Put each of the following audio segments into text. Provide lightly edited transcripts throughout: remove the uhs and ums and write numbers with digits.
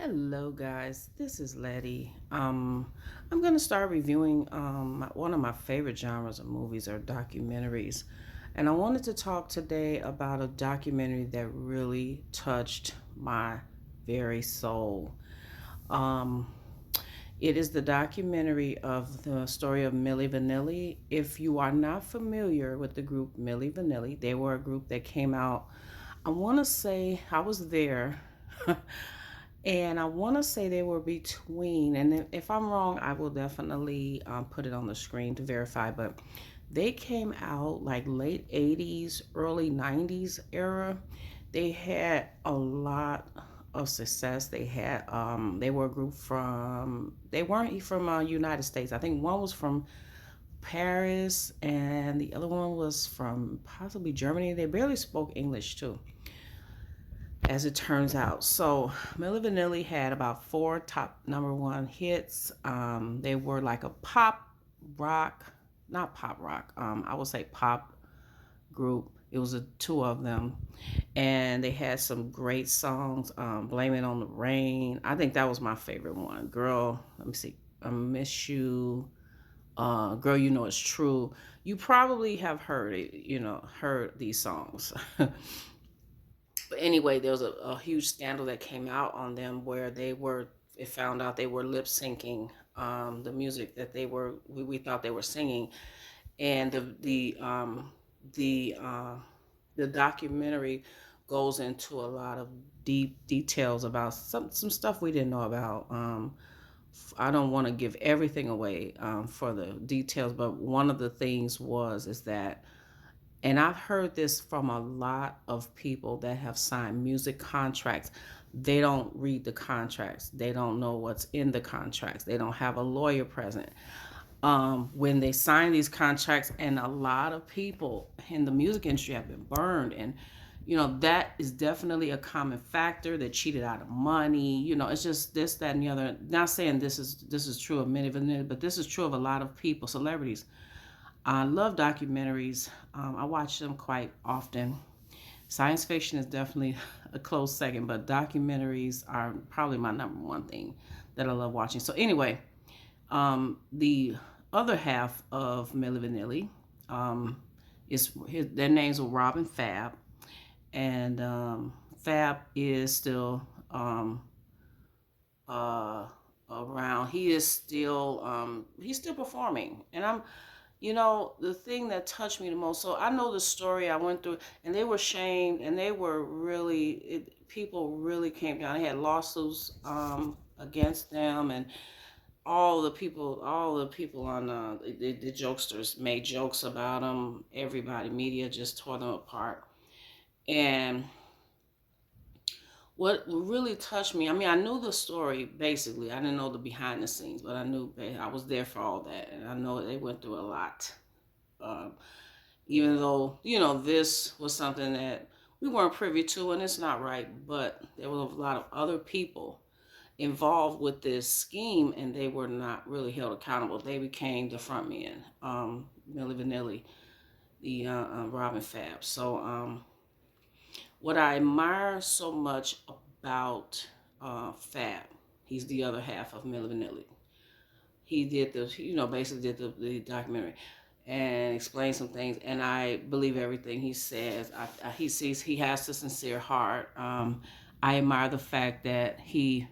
Hello guys, this is Letty. I'm gonna start reviewing one of my favorite genres of movies or documentaries. And I wanted to talk today about a documentary that really touched my very soul. Um, it is the documentary of the story of Milli Vanilli. If you are not familiar with the group Milli Vanilli, they were a group that came out, I want to say I was there. And I want to say they were between, and if I'm wrong, I will definitely put it on the screen to verify. But they came out like late 80s, early 90s era. They had a lot of success. They were a group they weren't from United States. I think one was from Paris and the other one was from possibly Germany. They barely spoke English too, as it turns out. So Milli Vanilli had about four top number one hits. They were like a pop rock, not pop rock. I would say pop group. It was two of them, and they had some great songs. "Blame It on the Rain." I think that was my favorite one. "Girl," let me see. "I Miss You." "Girl, You Know It's True." You probably have heard it. Heard these songs. But anyway, there was a huge scandal that came out on them where it found out they were lip syncing the music that we thought they were singing. And the, uh, the documentary goes into a lot of deep details about some stuff we didn't know about. I don't want to give everything away for the details, but one of the things is that, and I've heard this from a lot of people that have signed music contracts. They don't read the contracts. They don't know what's in the contracts. They don't have a lawyer present when they sign these contracts. And a lot of people in the music industry have been burned. And, that is definitely a common factor. They cheated out of money. It's just this, that, and the other. Not saying this is true of many of them, but this is true of a lot of people, celebrities. I love documentaries. I watch them quite often. Science fiction is definitely a close second, but documentaries are probably my number one thing that I love watching. So anyway, the other half of Milli Vanilli their names were Rob and Fab, and Fab is still uh, around. He's still performing, and the thing that touched me the most. So I know the story I went through, and they were shamed, and they were people really came down. They had lawsuits against them, and all the people on the jokesters made jokes about them. Everybody, media just tore them apart. And what really touched me, I mean, I knew the story basically. I didn't know the behind the scenes, but I knew I was there for all that, and I know they went through a lot. Um, Even though this was something that we weren't privy to, and it's not right, but there were a lot of other people involved with this scheme, and they were not really held accountable. They became the front men, Milli Vanilli, the Robin Fab. So what I admire so much about Fab, he's the other half of Milli Vanilli. He did basically did the documentary and explained some things, and I believe everything he says. He has a sincere heart. I admire the fact that he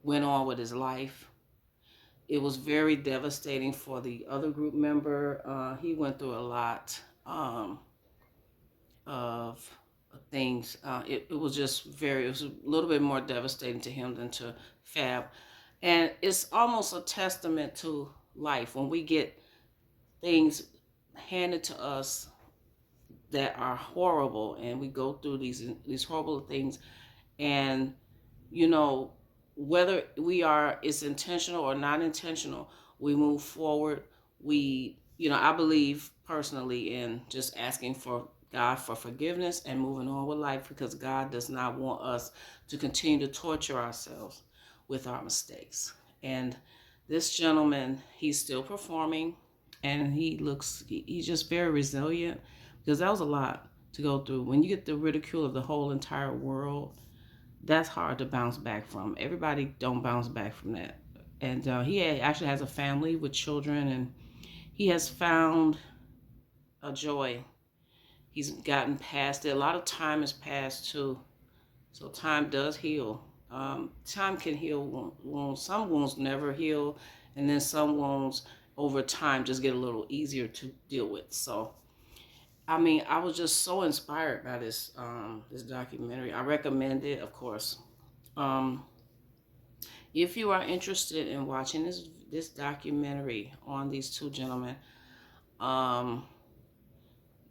went on with his life. It was very devastating for the other group member. He went through a lot of things. It was just it was a little bit more devastating to him than to Fab. And it's almost a testament to life when we get things handed to us that are horrible, and we go through these horrible things. And you know whether it's intentional or not intentional, we move forward. I believe personally in just asking for God for forgiveness and moving on with life, because God does not want us to continue to torture ourselves with our mistakes. And this gentleman, he's still performing, and he's just very resilient, because that was a lot to go through when you get the ridicule of the whole entire world. That's hard to bounce back from. Everybody don't bounce back from that. And actually has a family with children, and he has found a joy. He's gotten past it. A lot of time has passed too, so time does heal. Time can heal wounds. Some wounds never heal, and then some wounds over time just get a little easier to deal with. So, I mean, I was just so inspired by this documentary. I recommend it, of course. Um, if you are interested in watching this documentary on these two gentlemen, um,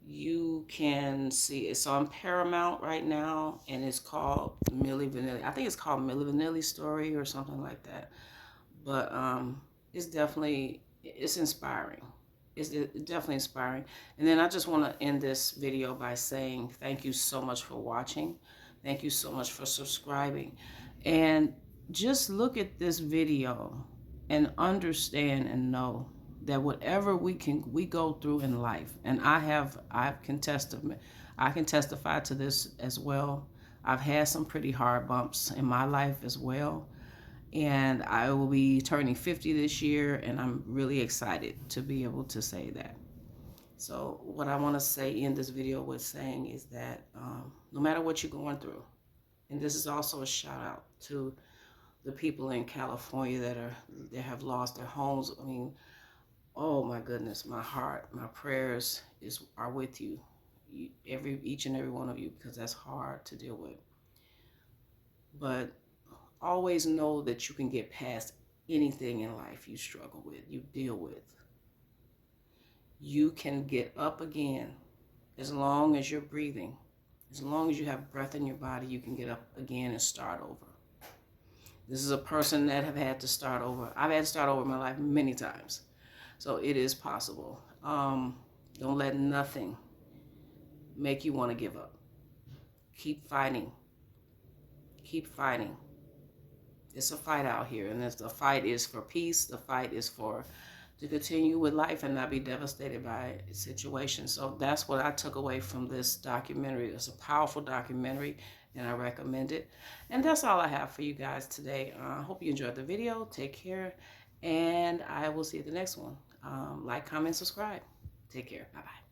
you can see it's on Paramount right now, and it's called Milli Vanilli. I think it's called Milli Vanilli Story or something like that. But it's inspiring. It's definitely inspiring. And then I just want to end this video by saying thank you so much for watching. Thank you so much for subscribing. And just look at this video and understand and know that whatever we go through in life, and I can testify to this as well. I've had some pretty hard bumps in my life as well, and I will be turning 50 this year, and I'm really excited to be able to say that. So what I want to say in this video with saying is that no matter what you're going through, and this is also a shout out to the people in California that have lost their homes. I mean, oh my goodness, my heart, my prayers are with you, each and every one of you, because that's hard to deal with. But always know that you can get past anything in life you struggle with, you deal with. You can get up again as long as you're breathing. As long as you have breath in your body, you can get up again and start over. This is a person that have had to start over. I've had to start over in my life many times. So it is possible. Don't let nothing make you want to give up. Keep fighting. Keep fighting. It's a fight out here, and the fight is for peace. The fight is to continue with life and not be devastated by situations. So that's what I took away from this documentary. It's a powerful documentary, and I recommend it. And that's all I have for you guys today. I hope you enjoyed the video. Take care, and I will see you at the next one. Like, comment, subscribe. Take care. Bye-bye.